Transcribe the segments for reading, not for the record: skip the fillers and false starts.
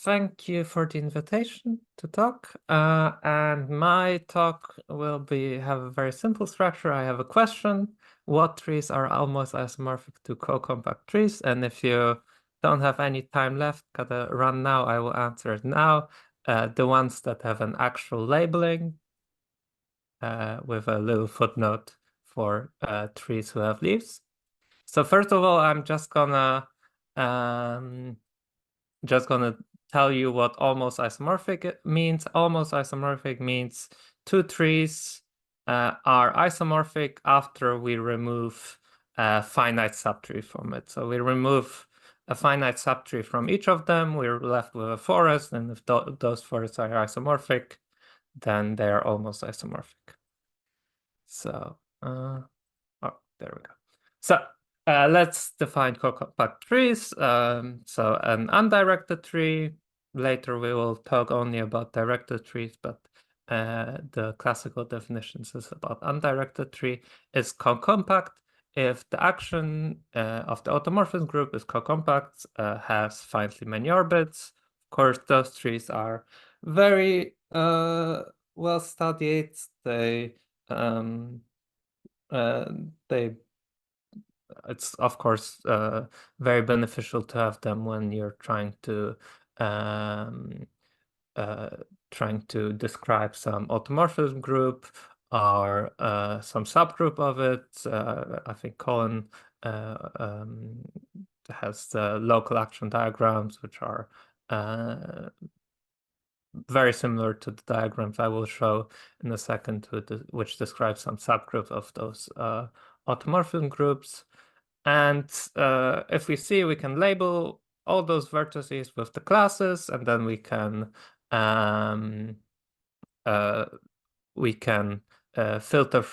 Thank you for the invitation to talk. And my talk will have a very simple structure. I have a question. What trees are almost isomorphic to co-compact trees? And if you don't have any time left, gotta run now, I will answer it now. The ones that have an actual labeling with a little footnote for trees who have leaves. So first of all, I'm just gonna tell you what almost isomorphic means. Almost isomorphic means two trees are isomorphic after we remove a finite subtree from it. So we remove a finite subtree from each of them, we're left with a forest, and if those forests are isomorphic, then they are almost isomorphic. So, oh, there we go. So let's define cocompact trees. So an undirected tree. Later we will talk only about directed trees, but the classical definitions is about undirected tree is cocompact if the action of the automorphism group is cocompact, has finitely many orbits. Of course, those trees are very well studied. It's of course very beneficial to have them when you're trying to describe some automorphism group or some subgroup of it. I think Colin has the local action diagrams, which are very similar to the diagrams I will show in a second, which describes some subgroup of those automorphism groups. And if we see, we can label all those vertices with the classes, and then we can filter,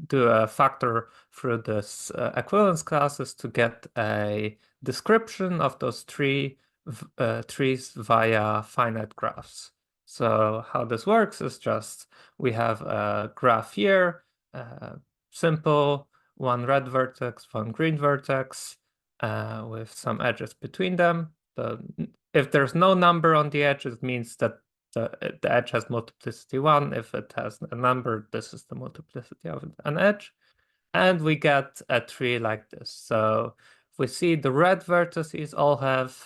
do a factor through this equivalence classes to get a description of those trees via finite graphs. So how this works is just we have a graph here, simple, one red vertex, one green vertex, with some edges between them. If there's no number on the edge, it means that the edge has multiplicity 1. If it has a number, this is the multiplicity of an edge. And we get a tree like this. So if we see the red vertices all have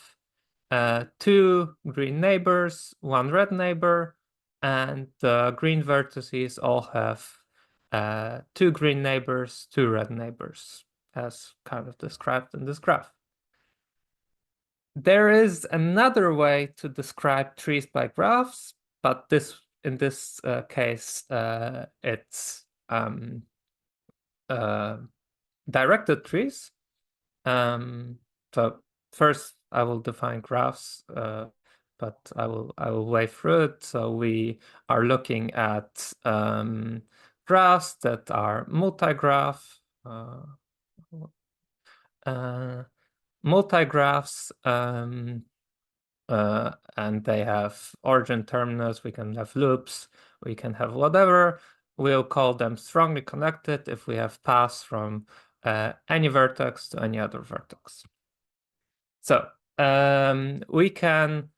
2 green neighbors, 1 red neighbor, and the green vertices all have 2 green neighbors, 2 red neighbors, as kind of described in this graph. There is another way to describe trees by graphs, but in this case, it's directed trees. So first I will define graphs, but I will wave through it. So we are looking at graphs that are multigraph. Multigraphs, and they have origin terminus. We can have loops, we can have whatever. We'll call them strongly connected if we have paths from any vertex to any other vertex. So we can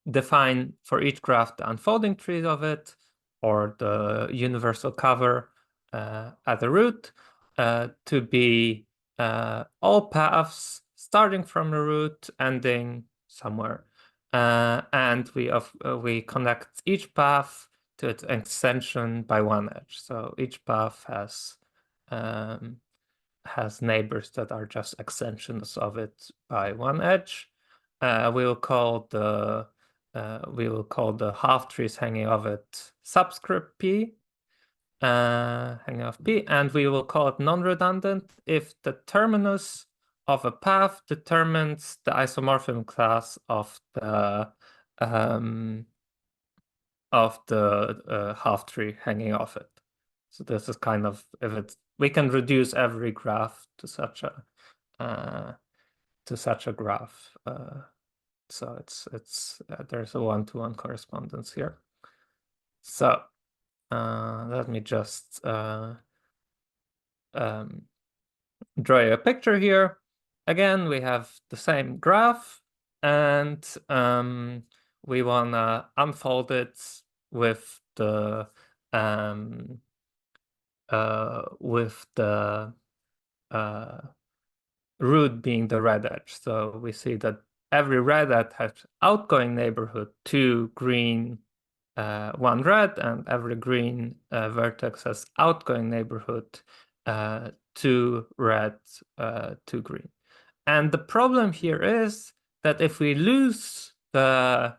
define for each graph the unfolding tree of it, or the universal cover at the root, to be all paths starting from a root, ending somewhere, and we connect each path to its extension by one edge. So each path has neighbors that are just extensions of it by one edge. We will call the half trees hanging off it subscript p. Hanging off P, and we will call it non-redundant if the terminus of a path determines the isomorphism class of the half tree hanging off it. So this is kind of, we can reduce every graph to such a graph. So there's a one-to-one correspondence here. So let me just draw a picture here. again, we have the same graph, and we want to unfold it with the root being the red edge. So we see that every red edge has outgoing neighborhood 2 green, 1 red, and every green vertex has outgoing neighborhood 2 red, 2 green. And the problem here is that if we lose the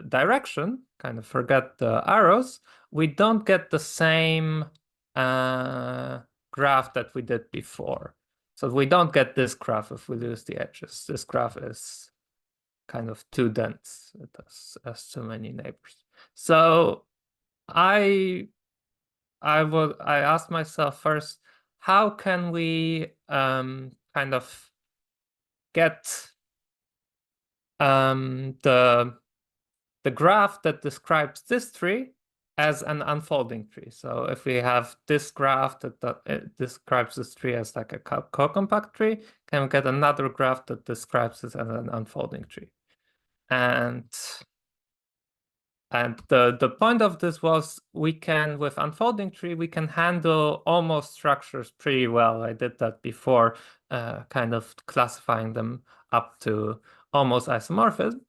direction, kind of forget the arrows, we don't get the same graph that we did before. So we don't get this graph if we lose the edges. This graph is kind of too dense. It has too many neighbors. So I asked myself first, how can we kind of get the graph that describes this tree as an unfolding tree. So if we have this graph that describes this tree as like a Cocompact tree, can we get another graph that describes it as an unfolding tree? And the point of this was we can, with unfolding tree, we can handle almost structures pretty well. I did that before, kind of classifying them up to almost isomorphism.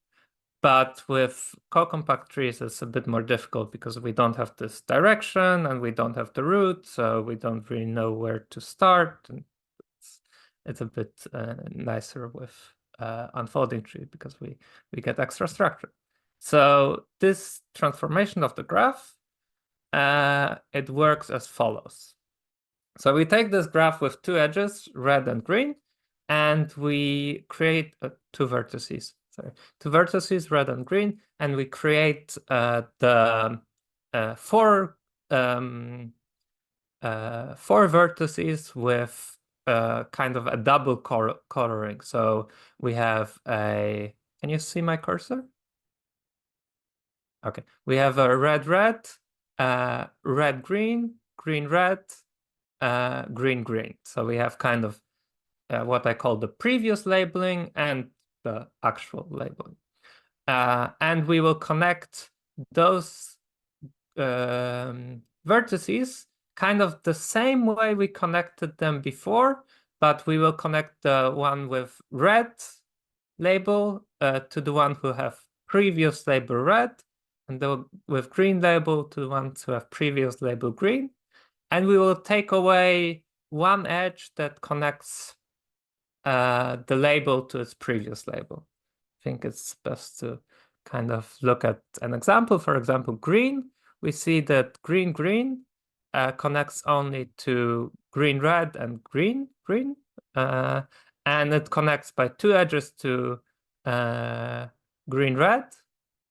But with co-compact trees, it's a bit more difficult because we don't have this direction and we don't have the root, so we don't really know where to start. And it's a bit nicer with unfolding tree because we get extra structure. So this transformation of the graph, it works as follows. So we take this graph with 2 edges, red and green, and we create 2 vertices. Sorry, 2 vertices, red and green, and we create the 4 vertices with kind of a double coloring. So we have a. Can you see my cursor? Okay, we have a red red, red green, green red, green green. So we have kind of what I call the previous labeling and the actual labeling. And we will connect those vertices kind of the same way we connected them before, but we will connect the one with red label to the one who have previous label red, and the with green label to the ones who have previous label green. And we will take away one edge that connects the label to its previous label. I think it's best to kind of look at an example. For example, green, we see that green green connects only to green red and green green, and it connects by 2 edges to green red,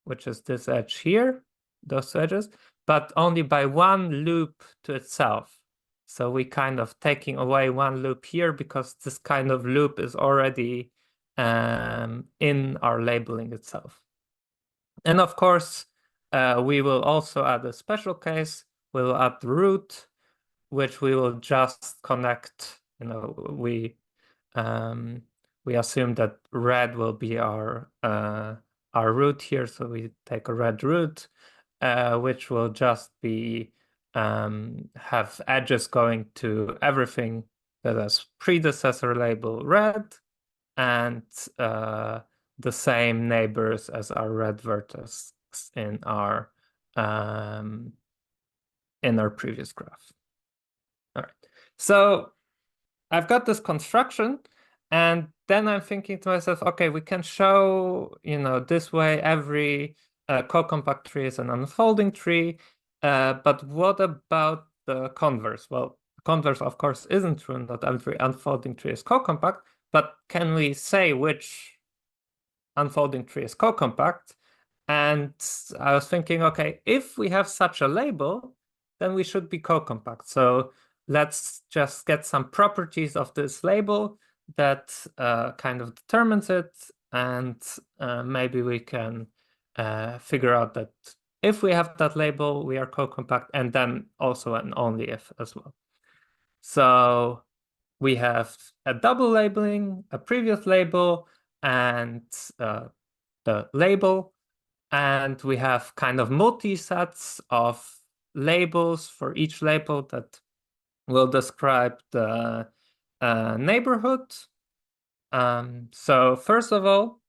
which is this edge here, those 2 edges, but only by 1 loop to itself. So we kind of taking away 1 loop here because this kind of loop is already in our labeling itself. And of course, we will also add a special case. We'll add the root, which we will just connect. We assume that red will be our root here, so we take a red root, which will just be have edges going to everything that has predecessor label red and the same neighbors as our red vertex in our previous graph. All right, so I've got this construction, and then I'm thinking to myself, okay, we can show, this way every co-compact tree is an unfolding tree, but what about the converse? Well, the converse, of course, isn't true. Not every unfolding tree is co-compact, but can we say which unfolding tree is co-compact? And I was thinking, okay, if we have such a label, then we should be co-compact. So let's just get some properties of this label that kind of determines it, and maybe we can figure out that if we have that label, we are co-compact, and then also an only if as well. So we have a double labeling, a previous label, and the label. And we have kind of multi-sets of labels for each label that will describe the neighborhood. So first of all,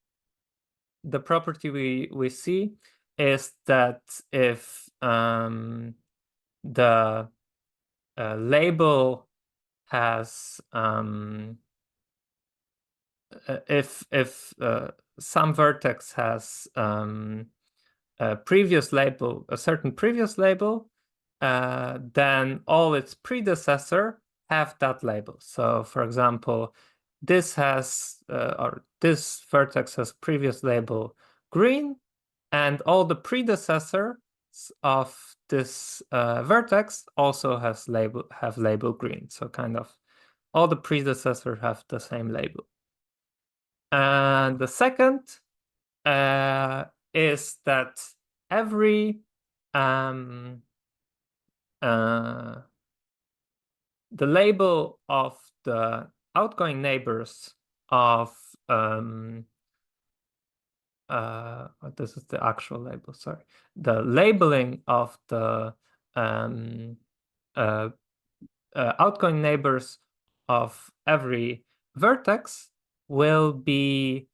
the property we see is that if the label has if some vertex has a previous label, a certain previous label, then all its predecessor have that label. So, for example, this has or this vertex has previous label green, and all the predecessors of this vertex also have label green. So kind of all the predecessors have the same label. And the second is that every the label of the outgoing neighbors of this is the actual label, sorry. The labeling of the outgoing neighbors of every vertex will be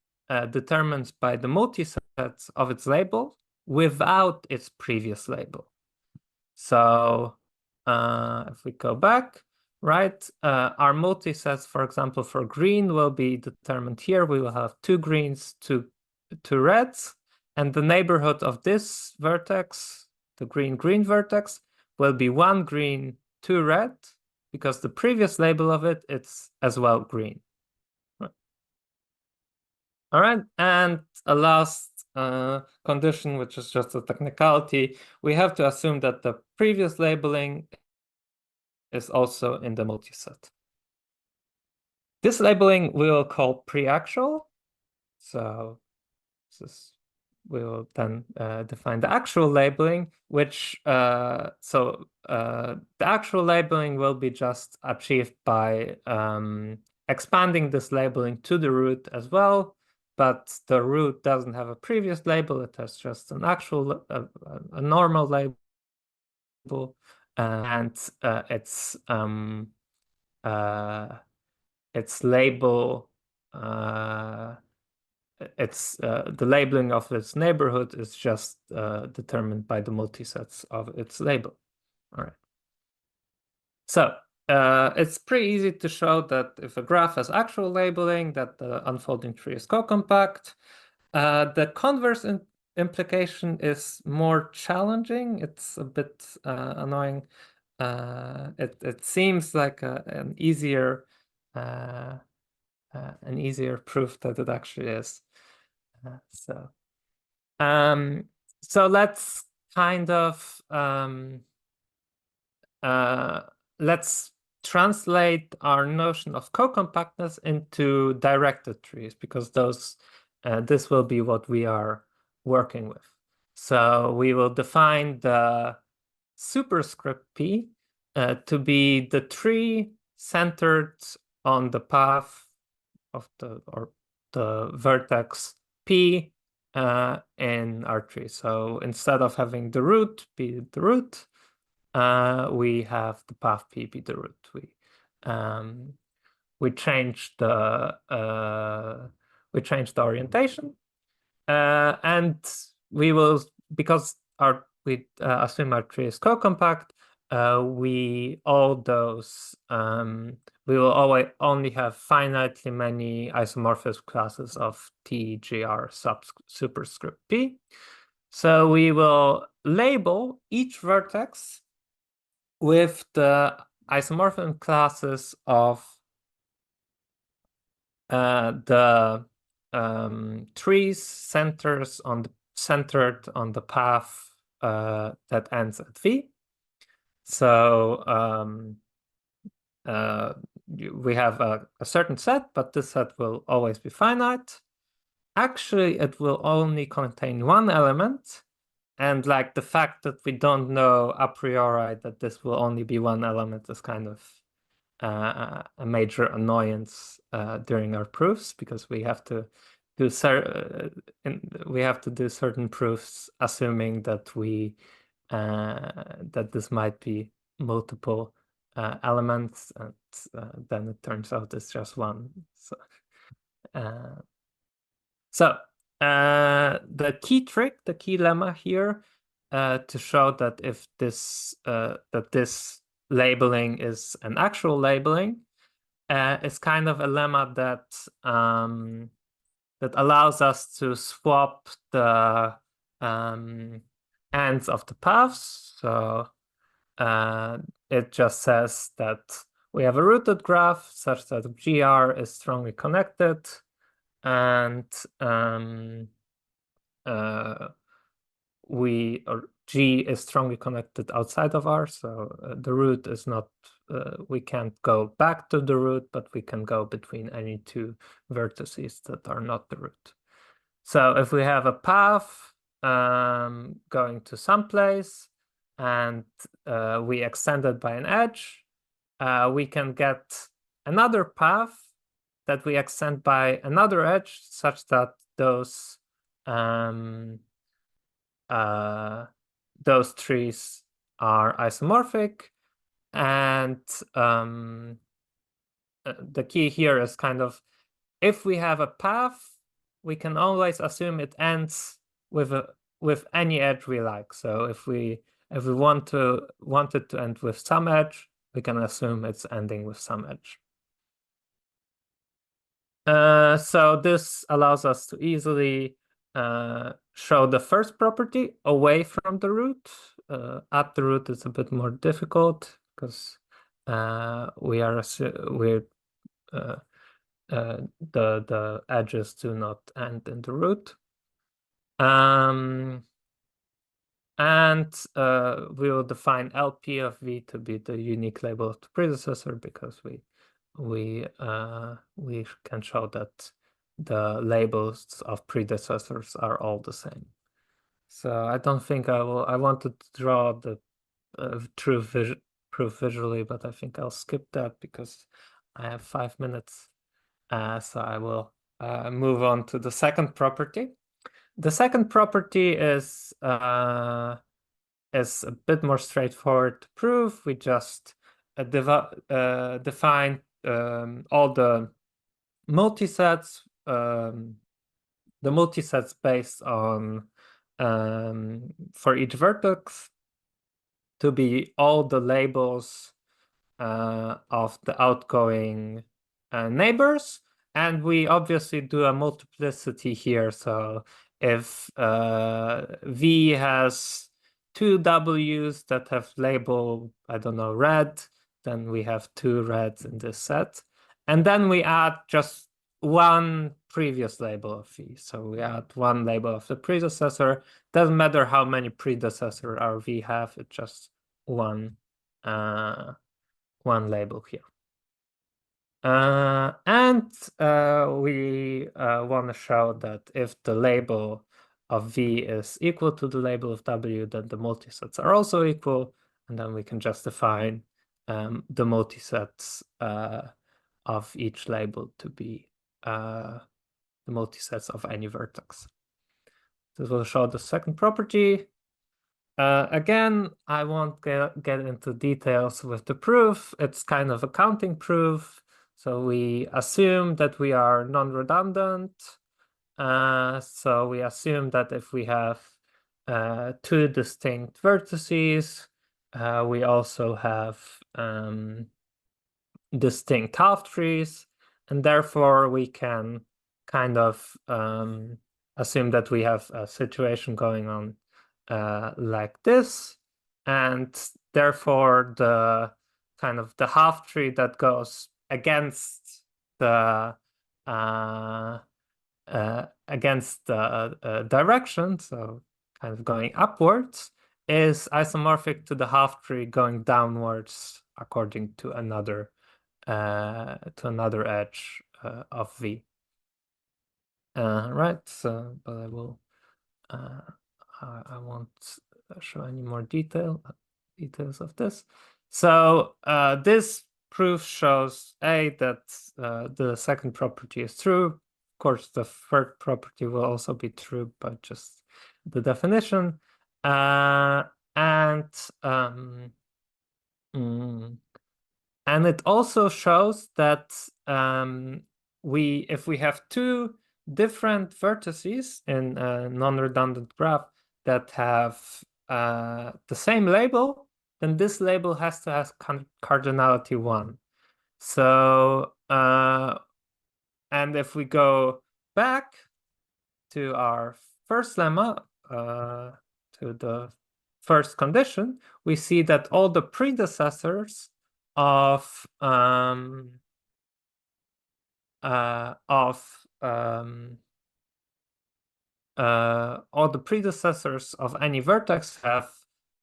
determined by the multisets of its label without its previous label. So if we go back, right, our multisets, for example, for green will be determined here. We will have two greens, two reds, and the neighborhood of this vertex, the green vertex, will be one green, two red, because the previous label of it, it's as well green. All right, and a last condition, which is just a technicality, we have to assume that the previous labeling is also in the multiset. This labeling we will call pre-actual. So we will then define the actual labeling, which the actual labeling will be just achieved by expanding this labeling to the root as well. But the root doesn't have a previous label; it has just an actual, a normal label, and its label. The labeling of its neighborhood is just determined by the multisets of its label. All right. So it's pretty easy to show that if a graph has actual labeling, that the unfolding tree is cocompact. The converse implication is more challenging. It's a bit annoying. It seems like an easier proof that it actually is. So let's kind of let's translate our notion of cocompactness into directed trees, because this will be what we are working with. So we will define the superscript P to be the tree centered on the path of the vertex P in our tree. So instead of having the root be the root, we have the path P be the root. We changed the orientation, and we will, because we assume our tree is cocompact, we will always only have finitely many isomorphism classes of T, G, R superscript P. So we will label each vertex with the isomorphism classes of the trees centered on the path that ends at V. So we have a certain set, but this set will always be finite. Actually, it will only contain one element, and like the fact that we don't know a priori that this will only be one element is kind of a major annoyance during our proofs, because we have to do certain proofs assuming that that this might be multiple elements, and then it turns out it's just one. Uh, the key trick, the key lemma here, to show that if this labeling is an actual labeling, is kind of a lemma that allows us to swap the ends of the paths. So it just says that we have a rooted graph such that GR is strongly connected, and G is strongly connected outside of R, so the root is not, we can't go back to the root, but we can go between any two vertices that are not the root. So if we have a path going to some place, and we extend it by an edge, we can get another path that we extend by another edge, such that those trees are isomorphic. And the key here is kind of, if we have a path, we can always assume it ends with any edge we like. So if we want it to end with some edge, we can assume it's ending with some edge. So this allows us to easily show the first property away from the root. At the root, it's a bit more difficult because the edges do not end in the root. And we will define LP of V to be the unique label of the predecessor, because we can show that the labels of predecessors are all the same. So I don't think I wanted to draw the proof visually, but I think I'll skip that because I have 5 minutes. So I will move on to the second property. The second property is a bit more straightforward to prove. We just define all the multisets, based on for each vertex to be all the labels of the outgoing neighbors. And we obviously do a multiplicity here. So if V has two W's that have label, I don't know, red, then we have two reds in this set. And then we add just one previous label of V. So we add one label of the predecessor. Doesn't matter how many predecessor our V have, it's just one label here. And we want to show that if the label of V is equal to the label of W, then the multisets are also equal, and then we can just define the multisets of each label to be the multisets of any vertex. This will show the second property. Again, I won't get into details with the proof. It's kind of a counting proof. So we assume that we are non-redundant. So we assume that if we have two distinct vertices, we also have distinct half-trees, and therefore we can kind of assume that we have a situation going on like this, and therefore the kind of the half-tree that goes against the direction, so kind of going upwards, is isomorphic to the half-tree going downwards according to another edge of V. Right. So, but I will. I won't show any more details of this. So this proof shows that the second property is true. Of course, the third property will also be true, but just the definition. And it also shows that if we have two different vertices in a non-redundant graph that have the same label, then this label has to have cardinality 1. So, and if we go back to our first lemma, to the first condition, we see that all the predecessors of any vertex have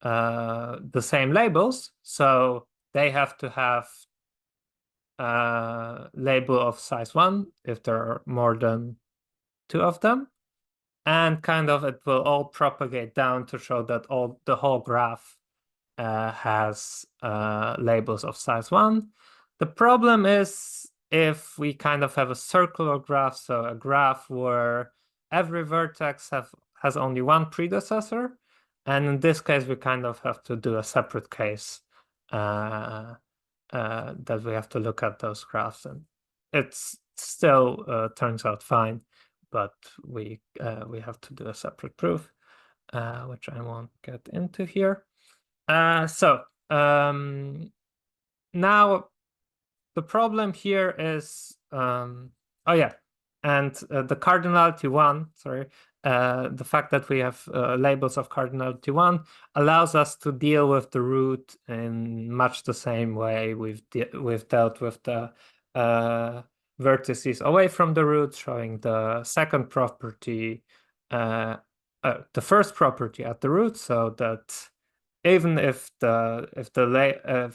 the same labels, so they have to have label of size 1 if there are more than 2 of them, and kind of it will all propagate down to show that the whole graph has labels of size 1. The problem is if we kind of have a circular graph, so a graph where every vertex has only one predecessor, and in this case we kind of have to do a separate case that we have to look at those graphs, and it's still turns out fine, but we have to do a separate proof, which I won't get into here. So now the problem here is oh yeah, and the cardinality 1, sorry, the fact that we have labels of cardinality 1 allows us to deal with the root in much the same way we've dealt with the vertices away from the root, showing the second property, the first property at the root, so that even if a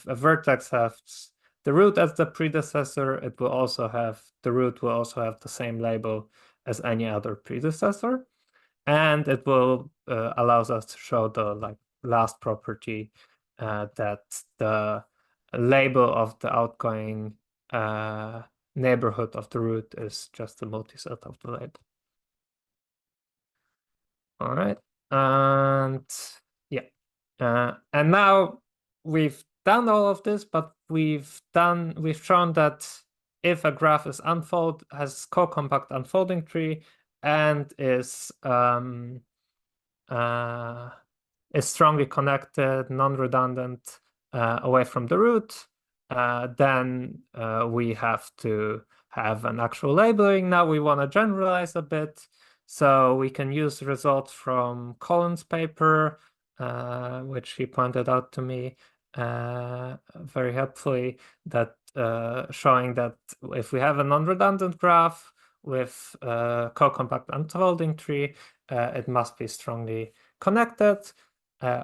vertex has the root as the predecessor, the root will also have the same label as any other predecessor, and it will allows us to show the last property that the label of the outgoing neighborhood of the root is just the multiset of the label. All right, and yeah, and now we've done all of this, but we've shown that if a graph has Cocompact unfolding tree and is strongly connected, non-redundant, away from the root, then we have to have an actual labeling. Now we want to generalize a bit, so we can use results from Colin's paper, which he pointed out to me very helpfully, that showing that if we have a non-redundant graph with Cocompact unfolding tree, it must be strongly connected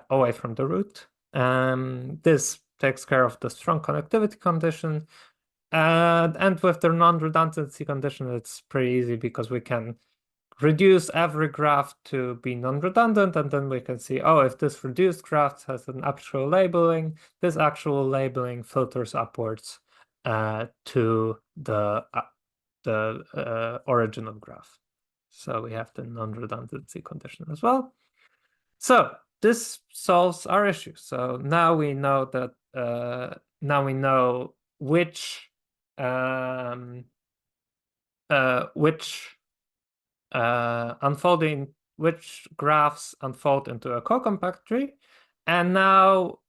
away from the root. This takes care of the strong connectivity condition. And with the non-redundancy condition, it's pretty easy because we can reduce every graph to be non-redundant, and then we can see, oh, if this reduced graph has an actual labeling, this actual labeling filters upwards to the original graph. So we have the non-redundancy condition as well. So this solves our issue. So now we know that which which graphs unfold into a Cocompact tree, and now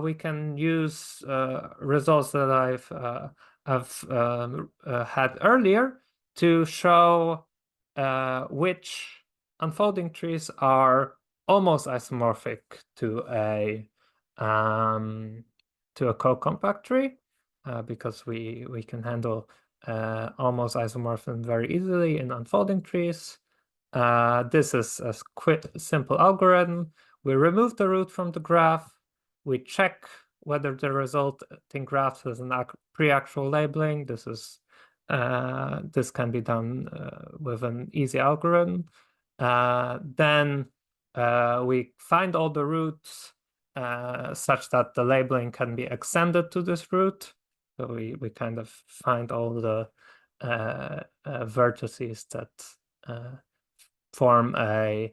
we can use results that I've had earlier to show which unfolding trees are almost isomorphic to a Cocompact tree, because we can handle almost isomorphism very easily in unfolding trees. This is a simple algorithm. We remove the root from the graph. We check whether the resulting graph has an pre-actual labeling. This can be done with an easy algorithm. Then we find all the roots such that the labeling can be extended to this root. So we kind of find all the vertices that form a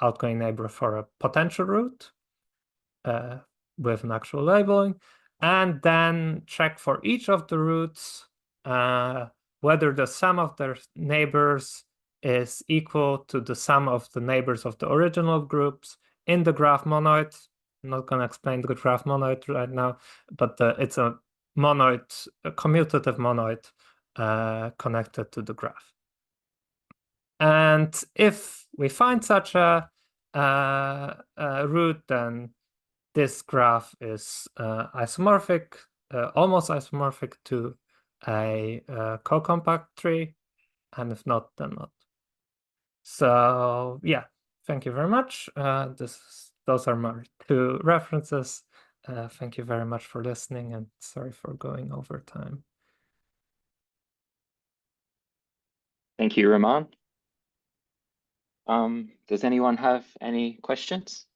outgoing neighbor for a potential root with an actual labeling, and then check for each of the roots whether the sum of their neighbors is equal to the sum of the neighbors of the original groups in the graph monoid. I'm not going to explain the graph monoid right now, but it's a monoid, a commutative monoid connected to the graph. And if we find such a root, then this graph is isomorphic, almost isomorphic to a Cocompact tree, and if not, then not. So yeah, thank you very much. Those are my two references. Thank you very much for listening, and sorry for going over time. Thank you, Roman. Does anyone have any questions?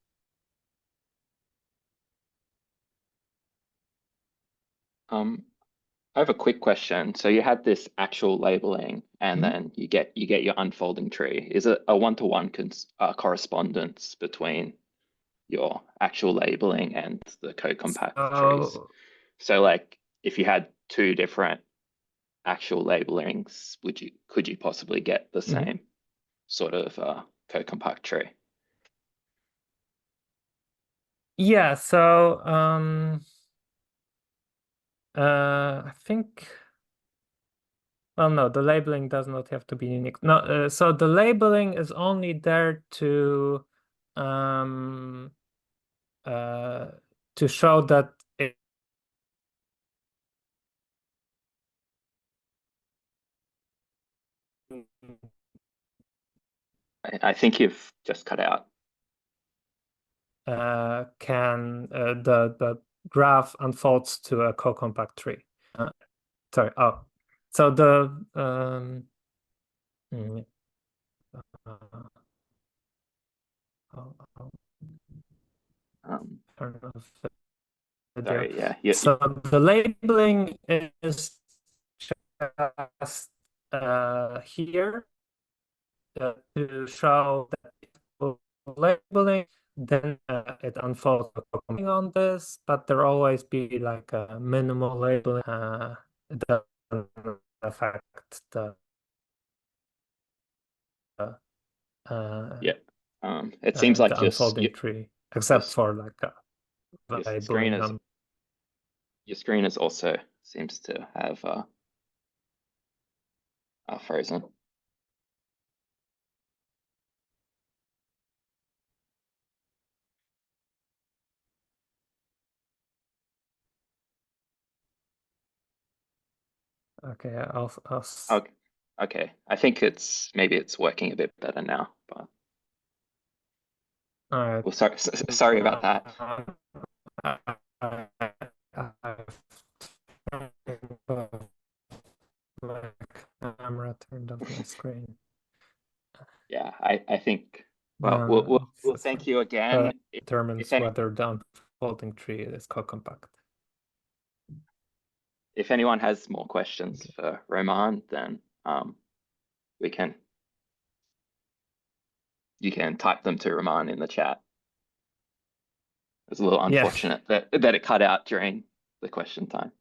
I have a quick question. So you had this actual labeling, and then you get your unfolding tree. Is it a one-to-one correspondence between your actual labeling and the co-compact trees? So like if you had two different actual labelings, could you possibly get the same sort of co-compact tree? Yeah, so I think, well, no, the labeling does not have to be unique. No, so the labeling is only there to show that it I think you've just cut out. the graph unfolds to a co-compact tree. Sorry. Oh, so the turn off video. Sorry, yeah. So the labeling is just here to show that labeling, then it unfolds on this, but there always be like a minimal labeling. It doesn't affect the yeah. It seems like the unfolding tree, except for like a labeling on. Your screen is also seems to have frozen. Okay, Okay. I think maybe it's working a bit better now, but all right. well, sorry about that. My camera turned off my screen. Yeah, I think. Well, we'll thank you again. Determines whether the unfolding tree is co-compact. If anyone has more questions for Roman, then you can type them to Roman in the chat. It's a little unfortunate that it cut out during the question time.